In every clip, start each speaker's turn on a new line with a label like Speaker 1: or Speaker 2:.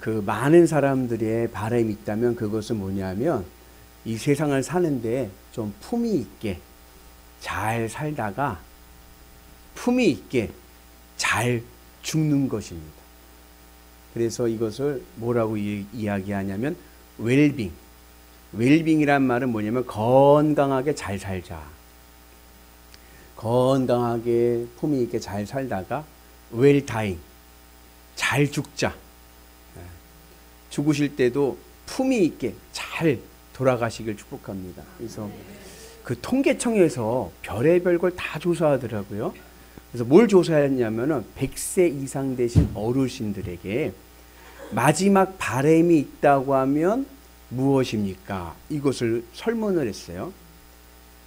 Speaker 1: 그 많은 사람들의 바람이 있다면 그것은 뭐냐면 이 세상을 사는데 좀 품위 있게 잘 살다가 품위 있게 잘 죽는 것입니다. 그래서 이것을 뭐라고 이야기하냐면 웰빙. 웰빙이란 말은 뭐냐면 건강하게 잘 살자. 건강하게 품위 있게 잘 살다가 웰다잉. 잘 죽자. 죽으실 때도 품위 있게 잘 돌아가시길 축복합니다. 그래서 그 통계청에서 별의별 걸 다 조사하더라고요. 그래서 뭘 조사했냐면은 100세 이상 되신 어르신들에게 마지막 바람이 있다고 하면 무엇입니까? 이것을 설문을 했어요.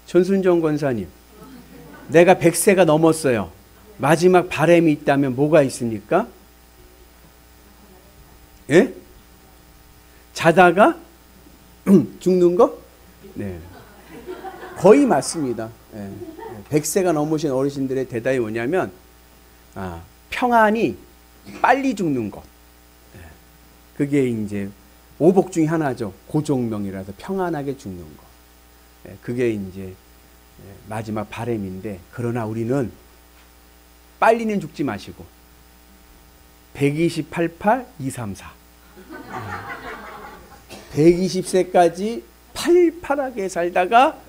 Speaker 1: 전순정 권사님, 내가 100세가 넘었어요. 마지막 바람이 있다면 뭐가 있습니까? 예? 자다가 죽는 거? 네. 거의 맞습니다. 예. 100세가 넘으신 어르신들의 대답이 뭐냐면 평안히 빨리 죽는 것. 예. 그게 이제 오복 중에 하나죠. 고종명이라서 평안하게 죽는 것. 예. 그게 이제 마지막 바람인데, 그러나 우리는 빨리는 죽지 마시고 128, 8, 234 120세까지 팔팔하게 살다가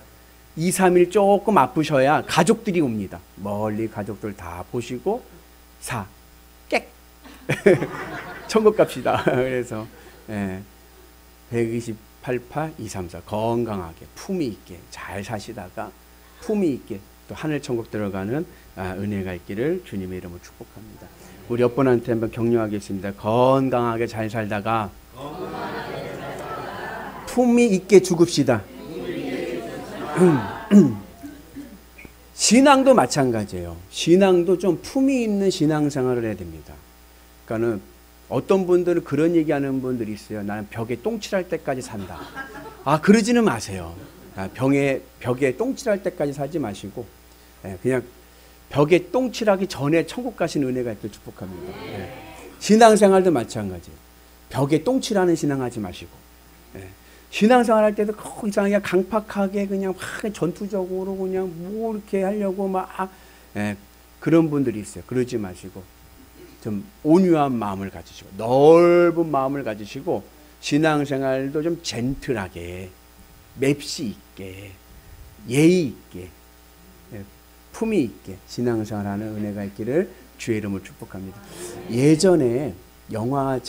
Speaker 1: 2, 3일 조금 아프셔야 가족들이 옵니다. 멀리 가족들 다 보시고 깨 천국 갑시다. 그래서 128, 8, 234 건강하게 품위 있게 잘 사시다가 품위 있게 또 하늘 천국 들어가는 은혜가 있기를 주님의 이름으로 축복합니다. 우리 옆분한테 한번 격려하겠습니다. 건강하게 잘 살다가 품위 있게 죽읍시다. 신앙도 마찬가지예요. 신앙도 좀 품위 있는 신앙생활을 해야 됩니다. 그러니까는 어떤 분들은 그런 얘기하는 분들이 있어요. 나는 벽에 똥칠할 때까지 산다. 그러지는 마세요. 벽에 똥칠할 때까지 살지 마시고 그냥 벽에 똥칠하기 전에 천국 가신 은혜가 있길 축복합니다. 신앙생활도 마찬가지예요. 벽에 똥칠하는 신앙하지 마시고 신앙생활 할 때도 이상하게 강팍하게 그냥 막 전투적으로 그냥 뭐 이렇게 하려고 막 그런 분들이 있어요. 그러지 마시고 좀 온유한 마음을 가지시고 넓은 마음을 가지시고 신앙생활도 좀 젠틀하게 맵시 있게 예의 있게 품위 있게 신앙생활하는 은혜가 있기를 주의 이름으로 축복합니다. 예전에 영화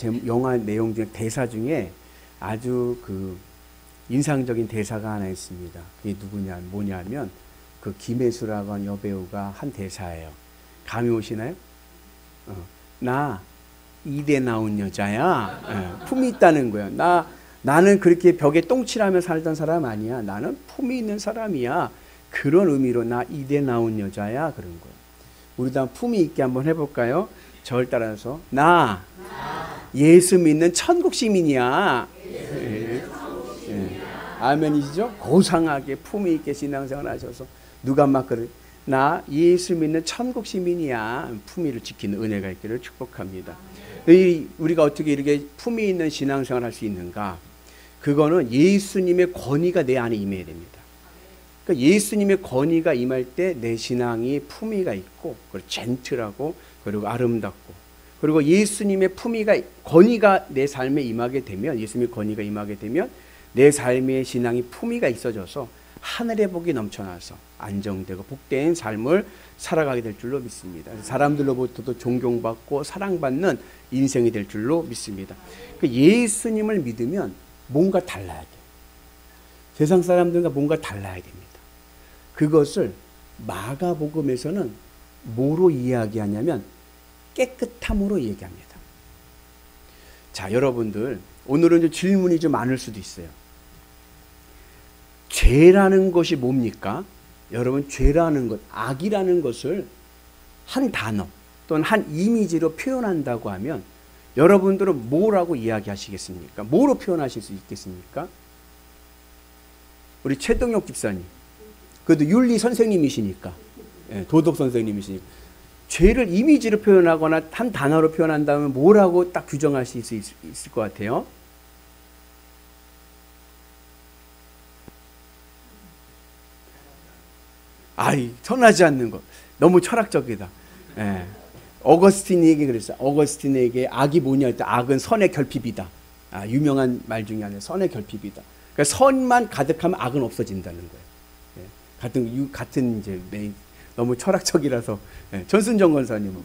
Speaker 1: 내용 중에 대사 중에 아주 그 인상적인 대사가 하나 있습니다. 그게 뭐냐면 그 김혜수라고 하는 여배우가 한 대사예요. 감이 오시나요? 나 이대 나온 여자야. 품이 있다는 거예요. 나는 그렇게 벽에 똥칠하며 살던 사람 아니야. 나는 품이 있는 사람이야. 그런 의미로 나 이대 나온 여자야. 그런 거예요. 우리도 한번 품이 있게 한번 해볼까요? 저를 따라서 나 예수 믿는 천국 시민이야. 아멘이시죠? 고상하게 품위 있게 신앙생활 하셔서 누가 막 그래 나 예수 믿는 천국 시민이야. 품위를 지키는 은혜가 있기를 축복합니다. 우리가 어떻게 이렇게 품위 있는 신앙생활 할 수 있는가? 그거는 예수님의 권위가 내 안에 임해야 됩니다. 그러니까 예수님의 권위가 임할 때 내 신앙이 품위가 있고 그리고 젠틀하고 그리고 아름답고 그리고 예수님의 권위가 내 삶에 임하게 되면 예수님의 권위가 임하게 되면 내 삶의 신앙이 품위가 있어져서 하늘의 복이 넘쳐나서 안정되고 복된 삶을 살아가게 될 줄로 믿습니다. 사람들로부터도 존경받고 사랑받는 인생이 될 줄로 믿습니다. 예수님을 믿으면 뭔가 달라야 돼요. 세상 사람들과 뭔가 달라야 됩니다. 그것을 마가복음에서는 뭐로 이야기하냐면 깨끗함으로 얘기합니다. 자, 여러분들 오늘은 좀 질문이 좀 많을 수도 있어요. 죄라는 것이 뭡니까? 여러분 죄라는 것, 악이라는 것을 한 단어 또는 한 이미지로 표현한다고 하면 여러분들은 뭐라고 이야기하시겠습니까? 뭐로 표현하실 수 있겠습니까? 우리 최동혁 집사님, 그래도 윤리 선생님이시니까, 도덕 선생님이시니까 죄를 이미지로 표현하거나 한 단어로 표현한다면 뭐라고 딱 규정할 수 있을 것 같아요? 아이, 선하지 않는 것. 너무 철학적이다. 예. 어거스틴에게 그랬어요. 어거스틴에게 악이 뭐냐 할 때 악은 선의 결핍이다. 아, 유명한 말 중에 하나는 선의 결핍이다. 그러니까 선만 가득하면 악은 없어진다는 거예요. 예. 같은 이제 너무 철학적이라서. 예. 전순정 권사님은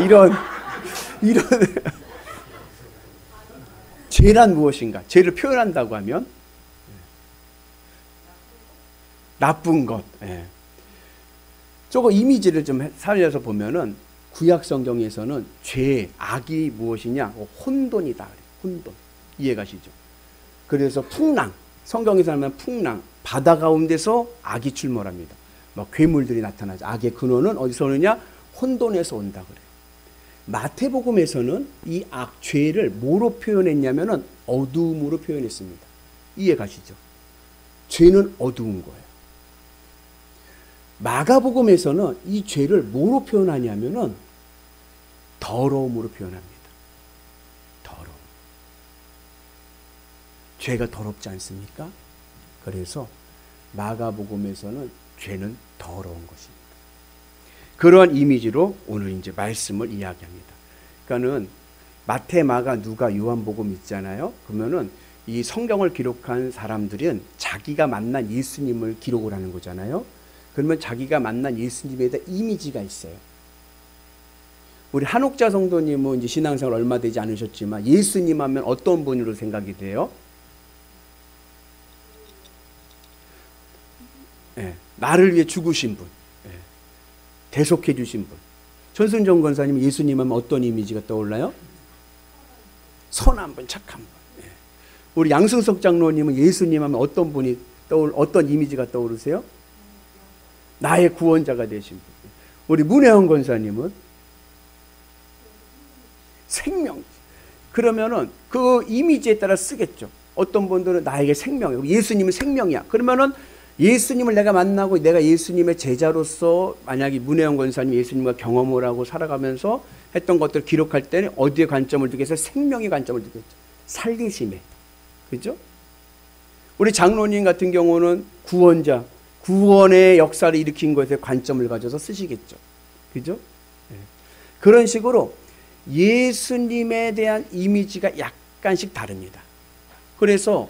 Speaker 1: 이런 죄란 무엇인가? 죄를 표현한다고 하면 나쁜 것. 예. 저거 이미지를 좀 살려서 보면은 구약 성경에서는 죄, 악이 무엇이냐? 혼돈이다. 혼돈. 이해가시죠? 그래서 풍랑. 성경에서 하면 풍랑. 바다 가운데서 악이 출몰합니다. 막 괴물들이 나타나죠. 악의 근원은 어디서 오느냐? 혼돈에서 온다 그래요. 마태복음에서는 이 악, 죄를 뭐로 표현했냐면은 어두움으로 표현했습니다. 이해가시죠? 죄는 어두운 거예요. 마가복음에서는 이 죄를 뭐로 표현하냐면은 더러움으로 표현합니다. 더러움. 죄가 더럽지 않습니까? 그래서 마가복음에서는 죄는 더러운 것입니다. 그러한 이미지로 오늘 이제 말씀을 이야기합니다. 그러니까는 마태, 마가, 누가, 요한복음 있잖아요. 그러면은 이 성경을 기록한 사람들은 자기가 만난 예수님을 기록을 하는 거잖아요. 그러면 자기가 만난 예수님에 대한 이미지가 있어요. 우리 한옥자 성도님은 이제 신앙생활 얼마 되지 않으셨지만 예수님 하면 어떤 분으로 생각이 돼요? 네, 나를 위해 죽으신 분. 대속해 주신 분. 전순정 권사님 예수님 하면 어떤 이미지가 떠올라요? 선한 분, 착한 분. 예. 우리 양승석 장로님은 예수님 하면 어떤 분이 어떤 이미지가 떠오르세요? 나의 구원자가 되신 분. 우리 문혜원 권사님은 생명. 그러면은 그 이미지에 따라 쓰겠죠. 어떤 분들은 나에게 생명이고 예수님은 생명이야. 그러면은 예수님을 내가 만나고 내가 예수님의 제자로서 만약에 문혜영 권사님 예수님과 경험을 하고 살아가면서 했던 것들을 기록할 때는 어디에 관점을 두겠어요? 생명의 관점을 두겠죠. 살리심에. 그죠? 우리 장로님 같은 경우는 구원자, 구원의 역사를 일으킨 것에 관점을 가져서 쓰시겠죠. 그죠? 네. 그런 식으로 예수님에 대한 이미지가 약간씩 다릅니다. 그래서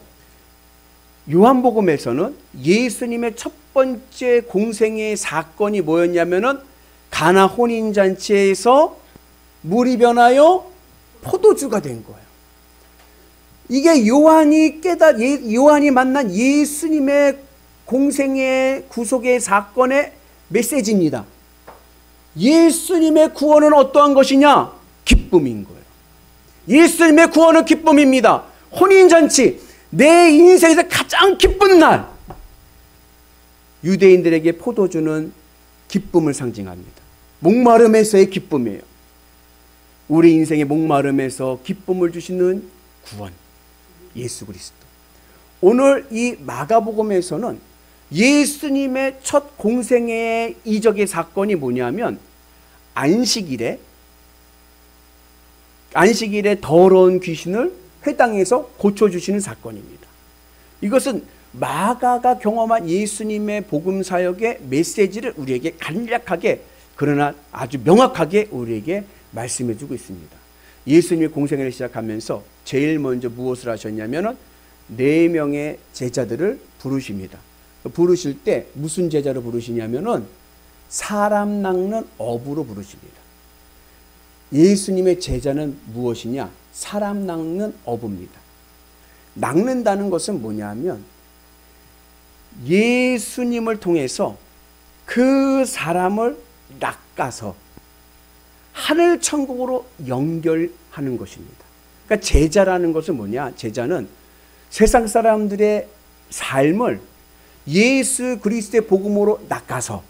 Speaker 1: 요한복음에서는 예수님의 첫 번째 공생의 사건이 뭐였냐면은 가나 혼인잔치에서 물이 변하여 포도주가 된 거예요. 이게 요한이 만난 예수님의 공생의 구속의 사건의 메시지입니다. 예수님의 구원은 어떠한 것이냐? 기쁨인 거예요. 예수님의 구원은 기쁨입니다. 혼인잔치. 내 인생에서 가장 기쁜 날. 유대인들에게 포도주는 기쁨을 상징합니다. 목마름에서의 기쁨이에요. 우리 인생의 목마름에서 기쁨을 주시는 구원. 예수 그리스도. 오늘 이 마가복음에서는 예수님의 첫 공생의 이적의 사건이 뭐냐면 안식일에 더러운 귀신을 회당에서 고쳐주시는 사건입니다. 이것은 마가가 경험한 예수님의 복음 사역의 메시지를 우리에게 간략하게 그러나 아주 명확하게 우리에게 말씀해 주고 있습니다. 예수님의 공생애를 시작하면서 제일 먼저 무엇을 하셨냐면 4명의 제자들을 부르십니다. 부르실 때 무슨 제자로 부르시냐면은 사람 낚는 어부로 부르십니다. 예수님의 제자는 무엇이냐? 사람 낚는 어부입니다. 낚는다는 것은 뭐냐면 예수님을 통해서 그 사람을 낚아서 하늘 천국으로 연결하는 것입니다. 그러니까 제자라는 것은 뭐냐? 제자는 세상 사람들의 삶을 예수 그리스도의 복음으로 낚아서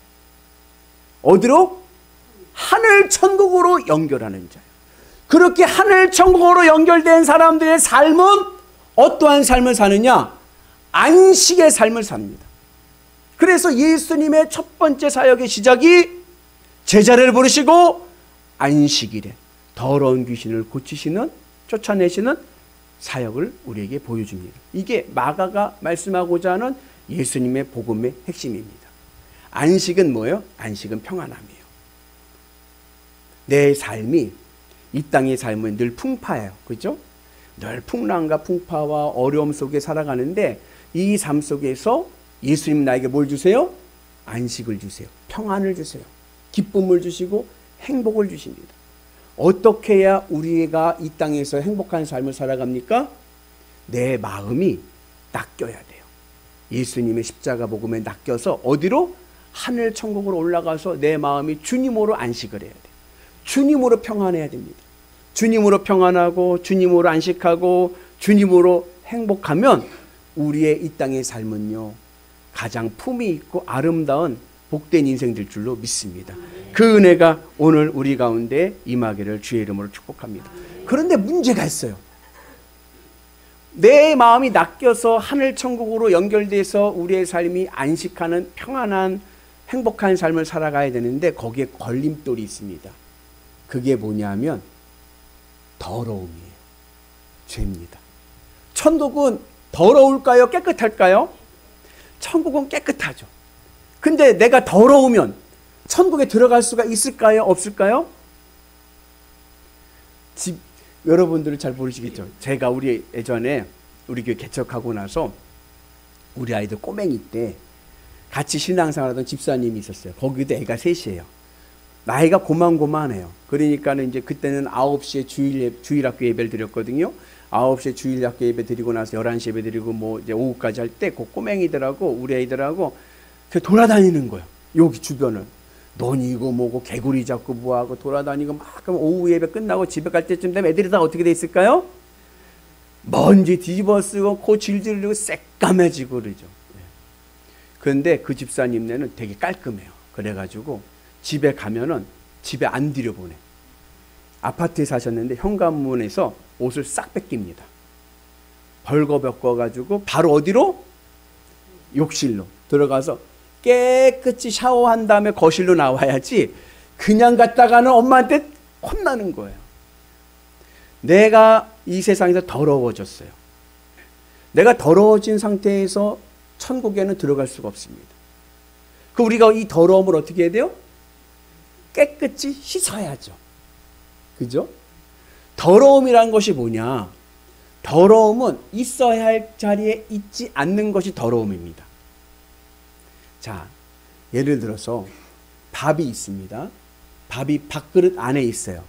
Speaker 1: 어디로? 하늘 천국으로 연결하는 자예요. 그렇게 하늘 천국으로 연결된 사람들의 삶은 어떠한 삶을 사느냐? 안식의 삶을 삽니다. 그래서 예수님의 첫 번째 사역의 시작이 제자를 부르시고 안식일에 더러운 귀신을 고치시는, 쫓아내시는 사역을 우리에게 보여줍니다. 이게 마가가 말씀하고자 하는 예수님의 복음의 핵심입니다. 안식은 뭐예요? 안식은 평안함이에요. 내 삶이, 이 땅의 삶은 늘 풍파예요. 그죠? 늘 풍랑과 풍파와 어려움 속에 살아가는데 이 삶 속에서 예수님 나에게 뭘 주세요? 안식을 주세요. 평안을 주세요. 기쁨을 주시고 행복을 주십니다. 어떻게 해야 우리가 이 땅에서 행복한 삶을 살아갑니까? 내 마음이 낚여야 돼요. 예수님의 십자가 복음에 낚여서 어디로? 하늘 천국으로 올라가서 내 마음이 주님으로 안식을 해야 돼요. 주님으로 평안해야 됩니다. 주님으로 평안하고 주님으로 안식하고 주님으로 행복하면 우리의 이 땅의 삶은요, 가장 품이 있고 아름다운 복된 인생 될 줄로 믿습니다. 그 은혜가 오늘 우리 가운데 임하기를 주의 이름으로 축복합니다. 그런데 문제가 있어요. 내 마음이 낚여서 하늘 천국으로 연결돼서 우리의 삶이 안식하는 평안한 행복한 삶을 살아가야 되는데 거기에 걸림돌이 있습니다. 그게 뭐냐면 더러움이에요. 죄입니다. 천국은 더러울까요? 깨끗할까요? 천국은 깨끗하죠. 근데 내가 더러우면 천국에 들어갈 수가 있을까요? 없을까요? 여러분들은 잘 모르시겠죠. 제가 예전에 우리 교회 개척하고 나서 우리 아이들 꼬맹이 때 같이 신앙생활하던 집사님이 있었어요. 거기도 애가 셋이에요. 나이가 고만고만해요. 그러니까는 이제 그때는 9시에 주일학교 예배를 드렸거든요. 9시에 주일학교 예배 드리고 나서 11시 예배 드리고 뭐 이제 오후까지 할 때 그 꼬맹이들하고 우리 아이들하고 돌아다니는 거예요. 여기 주변을. 논이고 뭐고 개구리 잡고 뭐하고 돌아다니고 막. 그럼 오후 예배 끝나고 집에 갈 때쯤 되면 애들이 다 어떻게 돼 있을까요? 먼지 뒤집어 쓰고 코 질질 흘리고 새까매지고 그러죠. 그런데 그 집사님네는 되게 깔끔해요. 그래가지고 집에 가면은 집에 안 들여보내. 아파트에 사셨는데 현관문에서 옷을 싹 뺏깁니다. 벌거벗겨가지고 바로 어디로? 욕실로 들어가서 깨끗이 샤워한 다음에 거실로 나와야지 그냥 갔다가는 엄마한테 혼나는 거예요. 내가 이 세상에서 더러워졌어요. 내가 더러워진 상태에서 천국에는 들어갈 수가 없습니다. 그 우리가 이 더러움을 어떻게 해야 돼요? 깨끗이 씻어야죠. 그죠? 더러움이란 것이 뭐냐? 더러움은 있어야 할 자리에 있지 않는 것이 더러움입니다. 자, 예를 들어서 밥이 있습니다. 밥이 밥그릇 안에 있어요.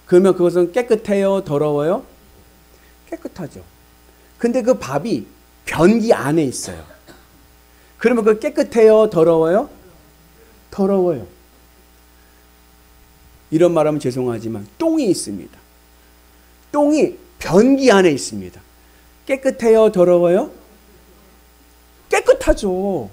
Speaker 1: 그러면 그것은 깨끗해요? 더러워요? 깨끗하죠. 근데 그 밥이 변기 안에 있어요. 그러면 그 깨끗해요? 더러워요? 더러워요. 이런 말하면 죄송하지만 똥이 있습니다. 똥이 변기 안에 있습니다. 깨끗해요? 더러워요? 깨끗하죠.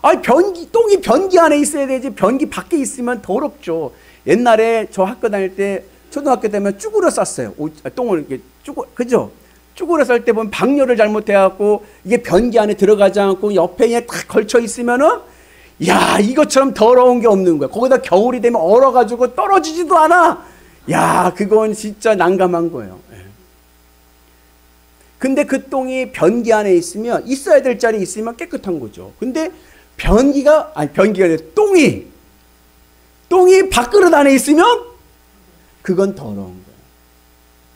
Speaker 1: 아니, 똥이 변기 안에 있어야 되지 변기 밖에 있으면 더럽죠. 옛날에 저 학교 다닐 때 초등학교 때면 쭈그려 쌌어요. 똥을 이렇게 그죠? 쭈그려 쌀 때 보면 방열을 잘못해갖고 이게 변기 안에 들어가지 않고 옆에 그냥 탁 걸쳐 있으면은 야, 이것처럼 더러운 게 없는 거야. 거기다 겨울이 되면 얼어가지고 떨어지지도 않아. 야, 그건 진짜 난감한 거예요. 근데 그 똥이 변기 안에 있으면 있어야 될 자리에 있으면 깨끗한 거죠. 근데 변기가 아니라 똥이 밥그릇 안에 있으면 그건 더러운 거예요.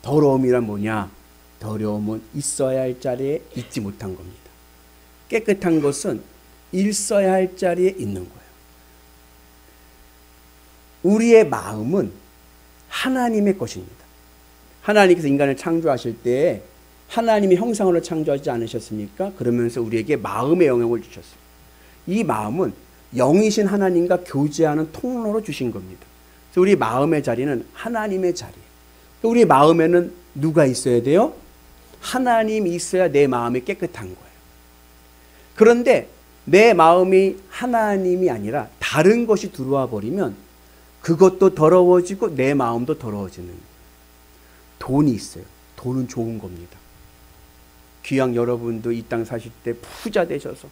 Speaker 1: 더러움이란 뭐냐? 더러움은 있어야 할 자리에 있지 못한 겁니다. 깨끗한 것은 있어야 할 자리에 있는 거예요. 우리의 마음은 하나님의 것입니다. 하나님께서 인간을 창조하실 때 하나님의 형상으로 창조하지 않으셨습니까? 그러면서 우리에게 마음의 영역을 주셨어요. 이 마음은 영이신 하나님과 교제하는 통로로 주신 겁니다. 그래서 우리 마음의 자리는 하나님의 자리예요. 우리 마음에는 누가 있어야 돼요? 하나님이 있어야 내 마음이 깨끗한 거예요. 그런데 내 마음이 하나님이 아니라 다른 것이 들어와 버리면 그것도 더러워지고 내 마음도 더러워지는 거예요. 돈이 있어요. 돈은 좋은 겁니다. 귀양 여러분도 이 땅 사실 때 부자 되셔서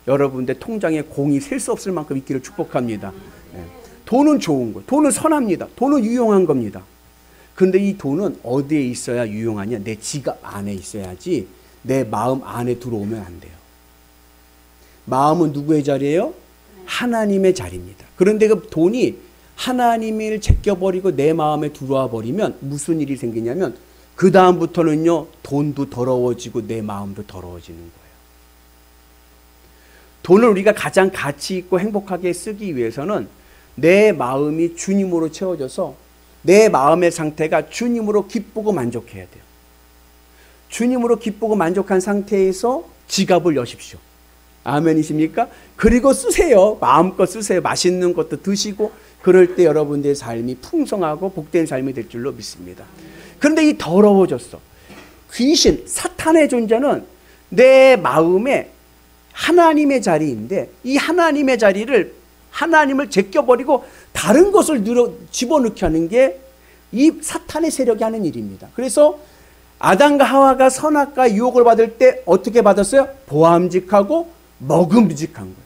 Speaker 1: 여러분들 통장에 공이 셀 수 없을 만큼 있기를 축복합니다. 돈은 좋은 거, 돈은 선합니다. 돈은 유용한 겁니다. 그런데 이 돈은 어디에 있어야 유용하냐? 내 지갑 안에 있어야지 내 마음 안에 들어오면 안 돼요. 마음은 누구의 자리예요? 하나님의 자리입니다. 그런데 그 돈이 하나님을 제껴버리고 내 마음에 들어와 버리면 무슨 일이 생기냐면 그 다음부터는요, 돈도 더러워지고 내 마음도 더러워지는 거예요. 돈을 우리가 가장 가치 있고 행복하게 쓰기 위해서는 내 마음이 주님으로 채워져서 내 마음의 상태가 주님으로 기쁘고 만족해야 돼요. 주님으로 기쁘고 만족한 상태에서 지갑을 여십시오. 아멘이십니까? 그리고 쓰세요. 마음껏 쓰세요. 맛있는 것도 드시고 그럴 때 여러분들의 삶이 풍성하고 복된 삶이 될 줄로 믿습니다. 그런데 이 더러워졌어. 귀신, 사탄의 존재는 내 마음에 하나님의 자리인데 이 하나님의 자리를 하나님을 제껴버리고 다른 것을 집어넣게 하는 게 이 사탄의 세력이 하는 일입니다. 그래서 아담과 하와가 선악과 유혹을 받을 때 어떻게 받았어요? 보암직하고 먹음직한 거예요.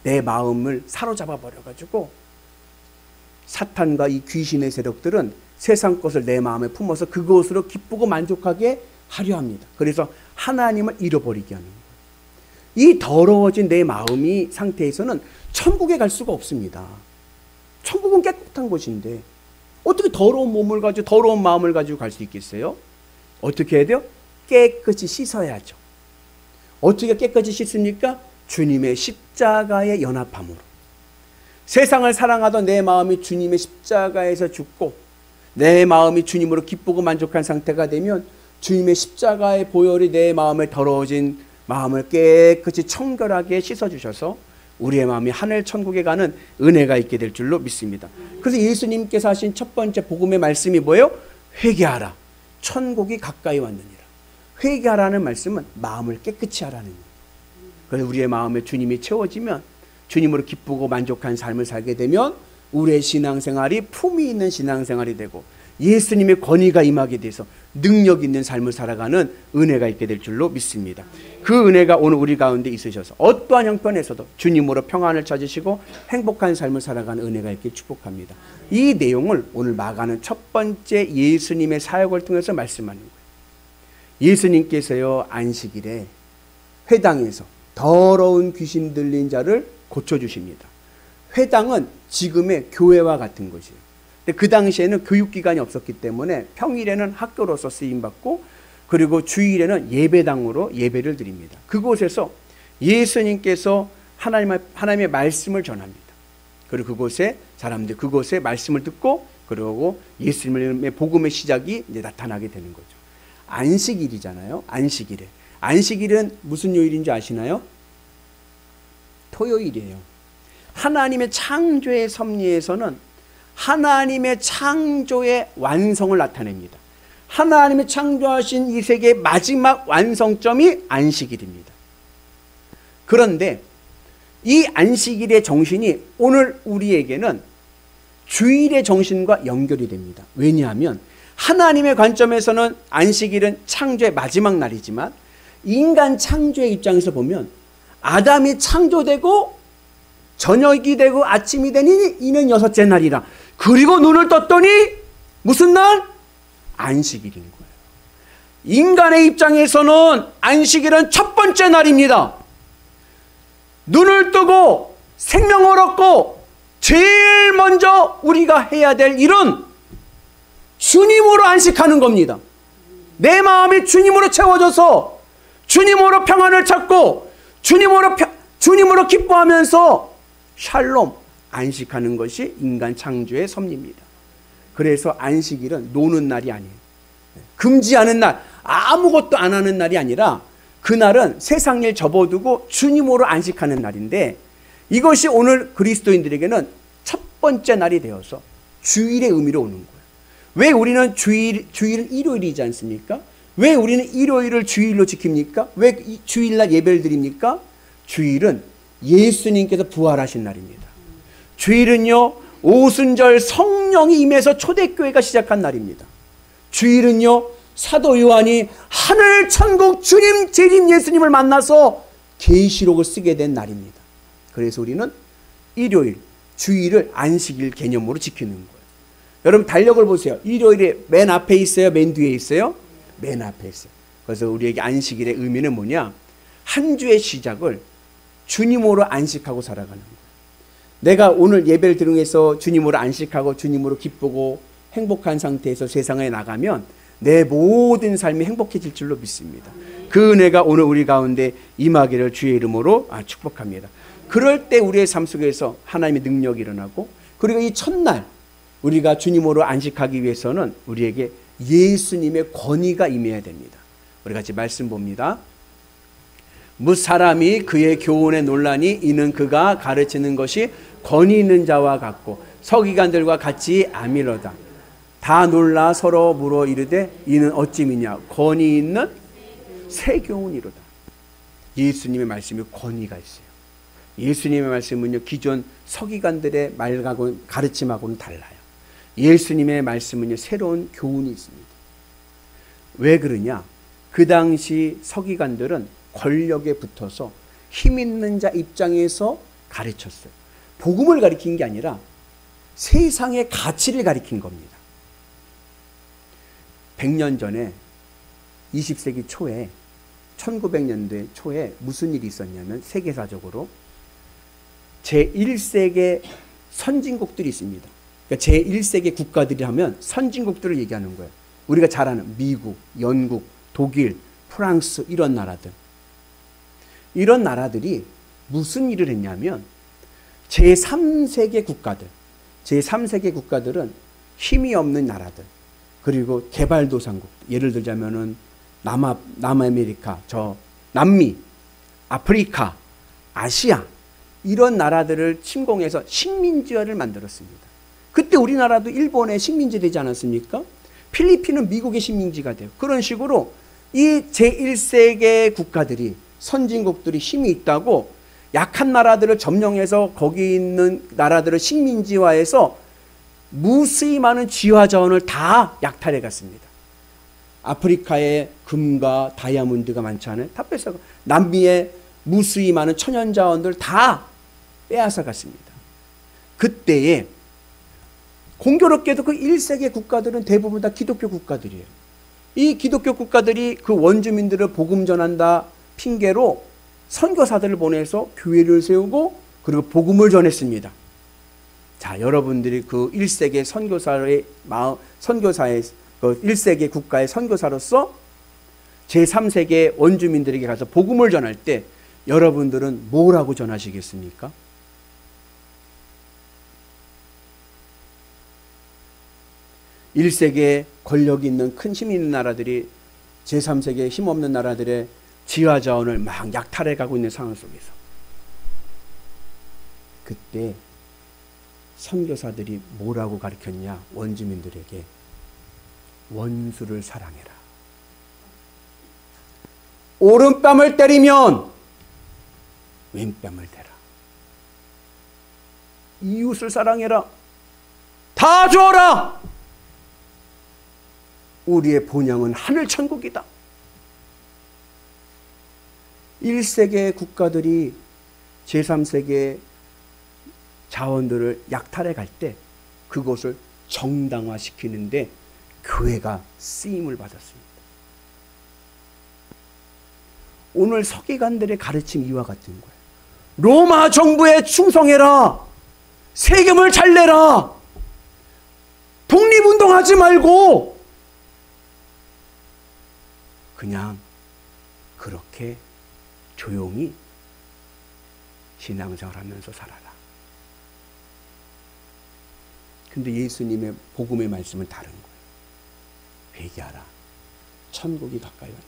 Speaker 1: 내 마음을 사로잡아 버려가지고 사탄과 이 귀신의 세력들은 세상 것을 내 마음에 품어서 그것으로 기쁘고 만족하게 하려 합니다. 그래서 하나님을 잃어버리게 하는 거예요. 이 더러워진 내 마음이 상태에서는 천국에 갈 수가 없습니다. 천국은 깨끗한 곳인데 어떻게 더러운 몸을 가지고 더러운 마음을 가지고 갈 수 있겠어요? 어떻게 해야 돼요? 깨끗이 씻어야죠. 어떻게 깨끗이 씻습니까? 주님의 십자가에 연합함으로. 세상을 사랑하던 내 마음이 주님의 십자가에서 죽고 내 마음이 주님으로 기쁘고 만족한 상태가 되면 주님의 십자가의 보혈이 내 마음에 더러워진 마음을 깨끗이 청결하게 씻어주셔서 우리의 마음이 하늘 천국에 가는 은혜가 있게 될 줄로 믿습니다. 그래서 예수님께서 하신 첫 번째 복음의 말씀이 뭐예요? 회개하라. 천국이 가까이 왔느니라. 회개하라는 말씀은 마음을 깨끗이 하라는 거예요. 그래서 우리의 마음에 주님이 채워지면 주님으로 기쁘고 만족한 삶을 살게 되면 우리의 신앙생활이 품위 있는 신앙생활이 되고 예수님의 권위가 임하게 돼서 능력 있는 삶을 살아가는 은혜가 있게 될 줄로 믿습니다. 그 은혜가 오늘 우리 가운데 있으셔서 어떠한 형편에서도 주님으로 평안을 찾으시고 행복한 삶을 살아가는 은혜가 있길 축복합니다. 이 내용을 오늘 마가는 첫 번째 예수님의 사역을 통해서 말씀하는 거예요. 예수님께서요, 안식일에 회당에서 더러운 귀신 들린 자를 고쳐주십니다. 회당은 지금의 교회와 같은 것이에요. 근데 그 당시에는 교육기관이 없었기 때문에 평일에는 학교로서 쓰임받고 그리고 주일에는 예배당으로 예배를 드립니다. 그곳에서 예수님께서 하나님의 말씀을 전합니다. 그리고 그곳에 사람들 그곳에 말씀을 듣고 그러고 예수님의 복음의 시작이 이제 나타나게 되는 거죠. 안식일이잖아요. 안식일에. 안식일은 무슨 요일인지 아시나요? 토요일이에요. 하나님의 창조의 섭리에서는 하나님의 창조의 완성을 나타냅니다. 하나님의 창조하신 이 세계의 마지막 완성점이 안식일입니다. 그런데 이 안식일의 정신이 오늘 우리에게는 주일의 정신과 연결이 됩니다. 왜냐하면 하나님의 관점에서는 안식일은 창조의 마지막 날이지만 인간 창조의 입장에서 보면 아담이 창조되고 저녁이 되고 아침이 되니 이는 여섯째 날이라. 그리고 눈을 떴더니 무슨 날? 안식일인 거예요. 인간의 입장에서는 안식일은 첫 번째 날입니다. 눈을 뜨고 생명을 얻고 제일 먼저 우리가 해야 될 일은 주님으로 안식하는 겁니다. 내 마음이 주님으로 채워져서 주님으로 평안을 찾고 주님으로 기뻐하면서 샬롬, 안식하는 것이 인간 창조의 섭리입니다. 그래서 안식일은 노는 날이 아니에요. 금지하는 날, 아무것도 안 하는 날이 아니라 그날은 세상 일 접어두고 주님으로 안식하는 날인데 이것이 오늘 그리스도인들에게는 첫 번째 날이 되어서 주일의 의미로 오는 거예요. 왜 우리는 주일은 일요일이지 않습니까? 왜 우리는 일요일을 주일로 지킵니까? 왜 주일날 예배를 드립니까? 주일은 예수님께서 부활하신 날입니다. 주일은요, 오순절 성령이 임해서 초대교회가 시작한 날입니다. 주일은요, 사도 요한이 하늘 천국 주님 재림 예수님을 만나서 계시록을 쓰게 된 날입니다. 그래서 우리는 일요일, 주일을 안식일 개념으로 지키는 거예요. 여러분 달력을 보세요. 일요일에 맨 앞에 있어요? 맨 뒤에 있어요? 맨 앞에 있어요. 그래서 우리에게 안식일의 의미는 뭐냐? 한 주의 시작을 주님으로 안식하고 살아가는 거예요. 내가 오늘 예배를 들으면서 주님으로 안식하고 주님으로 기쁘고 행복한 상태에서 세상에 나가면 내 모든 삶이 행복해질 줄로 믿습니다. 그 은혜가 오늘 우리 가운데 임하기를 주의 이름으로 축복합니다. 그럴 때 우리의 삶 속에서 하나님의 능력이 일어나고, 그리고 이 첫날 우리가 주님으로 안식하기 위해서는 우리에게 예수님의 권위가 임해야 됩니다. 우리 같이 말씀 봅니다. 뭇 사람이 그의 교훈에 논란이 이는 그가 가르치는 것이 권위 있는 자와 같고 서기관들과 같이 아미로다. 다 놀라 서로 물어 이르되 이는 어찌 미냐? 권위 있는 새 교훈이로다. 예수님의 말씀에 권위가 있어요. 예수님의 말씀은요, 기존 서기관들의 말하고 가르침하고는 달라요. 예수님의 말씀은요, 새로운 교훈이 있습니다. 왜 그러냐? 그 당시 서기관들은 권력에 붙어서 힘 있는 자 입장에서 가르쳤어요. 복음을 가리킨 게 아니라 세상의 가치를 가리킨 겁니다. 100년 전에 20세기 초에 1900년대 초에 무슨 일이 있었냐면 세계사적으로 제1세계 선진국들이 있습니다. 그러니까 제1세계 국가들이 하면 선진국들을 얘기하는 거예요. 우리가 잘 아는 미국, 영국, 독일, 프랑스 이런 나라들. 이런 나라들이 무슨 일을 했냐면 제3세계 국가들, 제3세계 국가들은 힘이 없는 나라들, 그리고 개발도상국, 예를 들자면은 남아메리카, 남미, 아프리카, 아시아 이런 나라들을 침공해서 식민지화를 만들었습니다. 그때 우리나라도 일본의 식민지 되지 않았습니까? 필리핀은 미국의 식민지가 돼요. 그런 식으로 이 제1세계 국가들이, 선진국들이 힘이 있다고 약한 나라들을 점령해서 거기 있는 나라들을 식민지화해서 무수히 많은 지화 자원을 다 약탈해 갔습니다. 아프리카에 금과 다이아몬드가 많지 않아요? 다 뺏어가. 남미에 무수히 많은 천연 자원들 다 빼앗아 갔습니다. 그때에 공교롭게도 그 1세계 국가들은 대부분 다 기독교 국가들이에요. 이 기독교 국가들이 그 원주민들을 복음 전한다 핑계로 선교사들을 보내서 교회를 세우고 그리고 복음을 전했습니다. 자, 여러분들이 그 1세계 선교사의 그 1세계 국가의 선교사로서 제3세계 원주민들에게 가서 복음을 전할 때 여러분들은 뭐라고 전하시겠습니까? (1세계) 권력이 있는 큰 힘이 있는 나라들이 제3세계 힘없는 나라들의 지하 자원을 막 약탈해 가고 있는 상황 속에서 그때 선교사들이 뭐라고 가르쳤냐? 원주민들에게 원수를 사랑해라. 오른뺨을 때리면 왼뺨을 대라. 이웃을 사랑해라. 다 줘라. 우리의 본향은 하늘 천국이다. 1세계 국가들이 제3세계 자원들을 약탈해 갈 때 그것을 정당화시키는데 교회가 쓰임을 받았습니다. 오늘 서기관들의 가르침 이와 같은 거예요. 로마 정부에 충성해라. 세금을 잘 내라. 독립운동하지 말고 그냥 그렇게 조용히 신앙생활 하면서 살아라. 근데 예수님의 복음의 말씀은 다른 거예요. 회개하라. 천국이 가까이 왔느니라.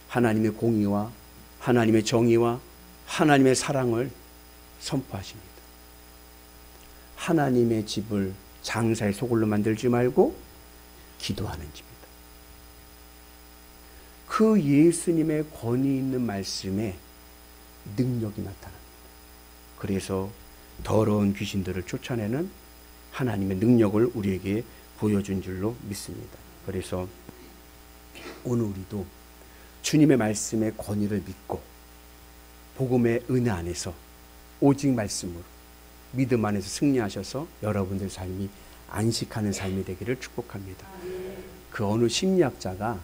Speaker 1: 하나님의 공의와 하나님의 정의와 하나님의 사랑을 선포하십니다. 하나님의 집을 장사의 소굴로 만들지 말고 기도하는 집이다. 그 예수님의 권위 있는 말씀에 능력이 나타납니다. 그래서 더러운 귀신들을 쫓아내는 하나님의 능력을 우리에게 보여준 줄로 믿습니다. 그래서 오늘 우리도 주님의 말씀의 권위를 믿고 복음의 은혜 안에서 오직 말씀으로 믿음 안에서 승리하셔서 여러분들 삶이 안식하는 삶이 되기를 축복합니다. 그 어느 심리학자가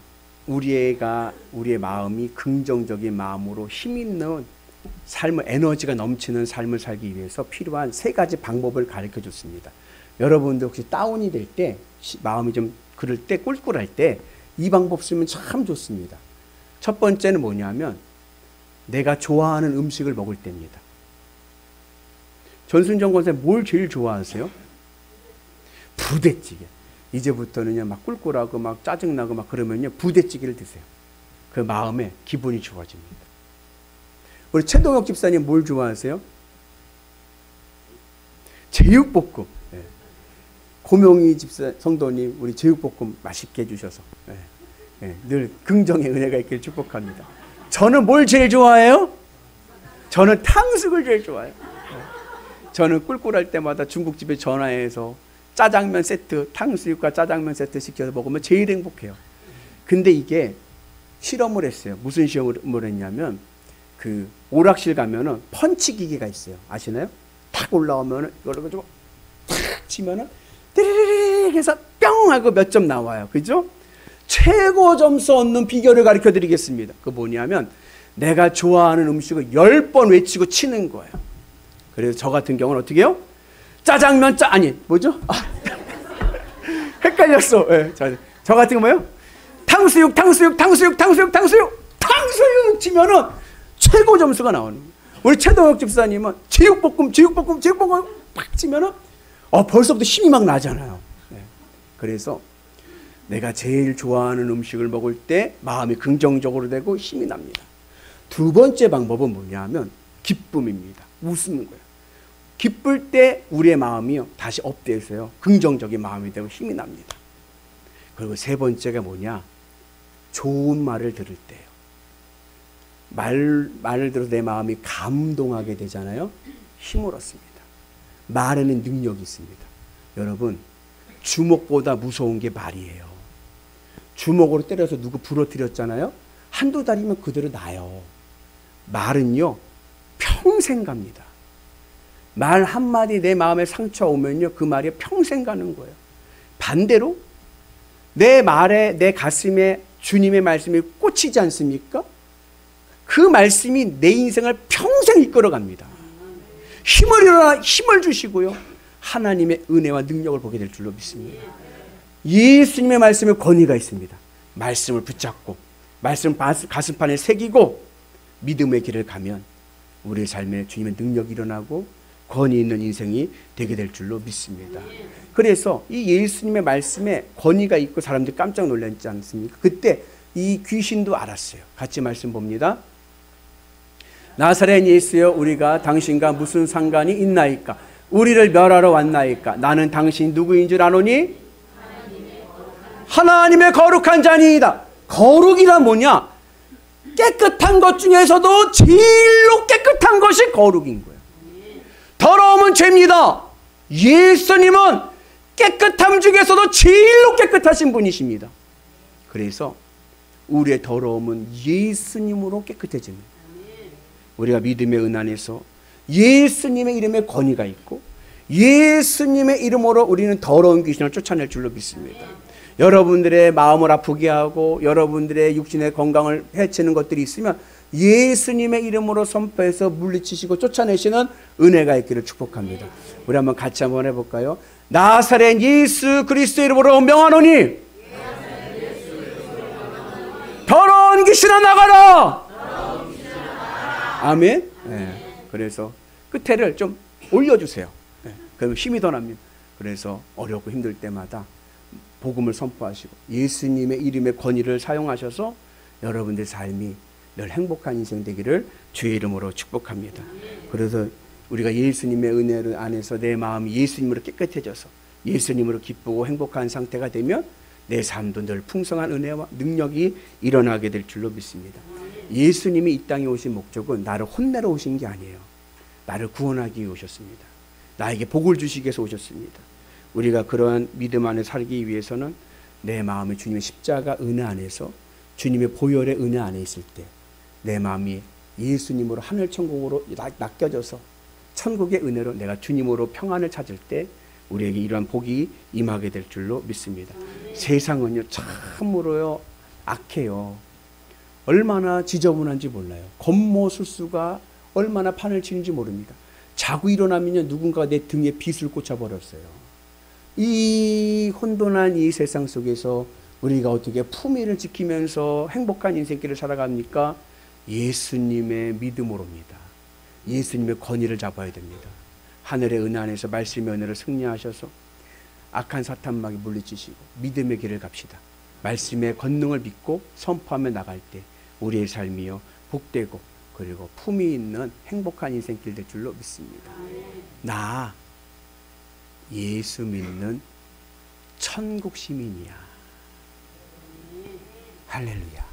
Speaker 1: 우리의 마음이 긍정적인 마음으로 힘 있는 삶을, 에너지가 넘치는 삶을 살기 위해서 필요한 3가지 방법을 가르쳐 줬습니다. 여러분들 혹시 다운이 될 때, 마음이 좀 그럴 때, 꿀꿀할 때 이 방법 쓰면 참 좋습니다. 첫 번째는 뭐냐면 내가 좋아하는 음식을 먹을 때입니다. 전순정 권사님 뭘 제일 좋아하세요? 부대찌개. 이제부터는요 막 꿀꿀하고 막 짜증나고 막 그러면요 부대찌개를 드세요. 그 마음에 기분이 좋아집니다. 우리 최동혁 집사님 뭘 좋아하세요? 제육볶음. 네. 고명희 집사 성도님 우리 제육볶음 맛있게 해주셔서 늘 긍정의 은혜가 있길 축복합니다. 저는 뭘 제일 좋아해요? 저는 탕수육을 제일 좋아해요. 저는 꿀꿀할 때마다 중국집에 전화해서 짜장면 세트, 탕수육과 짜장면 세트 시켜서 먹으면 제일 행복해요. 근데 이게 실험을 했어요. 무슨 실험을 했냐면 그 오락실 가면은 펀치 기계가 있어요. 아시나요? 탁 올라오면은 이걸 가지고 탁 치면은 띠리리리 해서 뿅 하고 몇 점 나와요. 그죠? 최고 점수 얻는 비결을 가르쳐 드리겠습니다. 그거 뭐냐면 내가 좋아하는 음식을 10번 외치고 치는 거예요. 그래서 저 같은 경우는 어떻게 해요? 짜장면 뭐죠? 헷갈렸어. 네, 저 같은 거 뭐예요? 탕수육 치면은 최고 점수가 나오는 거예요. 우리 최동혁 집사님은 제육볶음 팍 치면은 벌써부터 힘이 막 나잖아요. 네. 그래서 내가 제일 좋아하는 음식을 먹을 때 마음이 긍정적으로 되고 힘이 납니다. 두 번째 방법은 뭐냐면 기쁨입니다. 웃는 거예요. 기쁠 때 우리의 마음이요 다시 업돼서요 긍정적인 마음이 되고 힘이 납니다. 그리고 세 번째가 뭐냐? 좋은 말을 들을 때요. 말을 들어서 내 마음이 감동하게 되잖아요. 힘을 얻습니다. 말에는 능력이 있습니다. 여러분 주먹보다 무서운 게 말이에요. 주먹으로 때려서 누구 부러뜨렸잖아요. 한두 달이면 그대로 나요. 말은요 평생 갑니다. 말 한마디 내 마음에 상처 오면요 그 말이 평생 가는 거예요. 반대로 내 말에 내 가슴에 주님의 말씀이 꽂히지 않습니까? 그 말씀이 내 인생을 평생 이끌어갑니다. 힘을 주시고요 하나님의 은혜와 능력을 보게 될 줄로 믿습니다. 예수님의 말씀에 권위가 있습니다. 말씀을 붙잡고 말씀 가슴판에 새기고 믿음의 길을 가면 우리의 삶에 주님의 능력이 일어나고 권위 있는 인생이 되게 될 줄로 믿습니다. 그래서 이 예수님의 말씀에 권위가 있고 사람들이 깜짝 놀랐지 않습니까? 그때 이 귀신도 알았어요. 같이 말씀 봅니다. 나사렛 예수여 우리가 당신과 무슨 상관이 있나이까? 우리를 멸하러 왔나이까? 나는 당신이 누구인 줄 아노니? 하나님의 거룩한 자니이다. 거룩이란 뭐냐? 깨끗한 것 중에서도 제일로 깨끗한 것이 거룩인 거예요. 더러움은 죄입니다. 예수님은 깨끗함 중에서도 제일로 깨끗하신 분이십니다. 그래서 우리의 더러움은 예수님으로 깨끗해집니다. 우리가 믿음의 은 안에서 예수님의 이름에 권위가 있고 예수님의 이름으로 우리는 더러운 귀신을 쫓아낼 줄로 믿습니다. 여러분들의 마음을 아프게 하고 여러분들의 육신의 건강을 해치는 것들이 있으면 예수님의 이름으로 선포해서 물리치시고 쫓아내시는 은혜가 있기를 축복합니다. 우리 한번 같이 한번 해볼까요? 나사렛 예수 그리스도 이름으로 명하노니 더러운 귀신아 나가라. 아멘. 네. 그래서 끝에를 좀 올려주세요. 네. 그러면 힘이 더 납니다. 그래서 어렵고 힘들 때마다 복음을 선포하시고 예수님의 이름의 권위를 사용하셔서 여러분들 삶이 늘 행복한 인생 되기를 주의 이름으로 축복합니다. 그래서 우리가 예수님의 은혜 안에서 내 마음이 예수님으로 깨끗해져서 예수님으로 기쁘고 행복한 상태가 되면 내 삶도 늘 풍성한 은혜와 능력이 일어나게 될 줄로 믿습니다. 예수님이 이 땅에 오신 목적은 나를 혼내러 오신 게 아니에요. 나를 구원하기 위해 오셨습니다. 나에게 복을 주시기 위해서 오셨습니다. 우리가 그러한 믿음 안에 살기 위해서는 내 마음에 주님의 십자가 은혜 안에서 주님의 보혈의 은혜 안에 있을 때 내 마음이 예수님으로 하늘 천국으로 낚여져서 천국의 은혜로 내가 주님으로 평안을 찾을 때 우리에게 이러한 복이 임하게 될 줄로 믿습니다. 세상은요 참으로요 악해요. 얼마나 지저분한지 몰라요. 겉모술수가 얼마나 판을 치는지 모릅니다. 자고 일어나면요 누군가 내 등에 빗을 꽂아버렸어요. 이 혼돈한 이 세상 속에서 우리가 어떻게 품위를 지키면서 행복한 인생길을 살아갑니까? 예수님의 믿음으로입니다. 예수님의 권위를 잡아야 됩니다. 하늘의 은혜 안에서 말씀의 은혜를 승리하셔서 악한 사탄막이 물리치시고 믿음의 길을 갑시다. 말씀의 권능을 믿고 선포하며 나갈 때 우리의 삶이요 복되고 그리고 품위 있는 행복한 인생길 될 줄로 믿습니다. 나 예수 믿는 천국 시민이야. 할렐루야.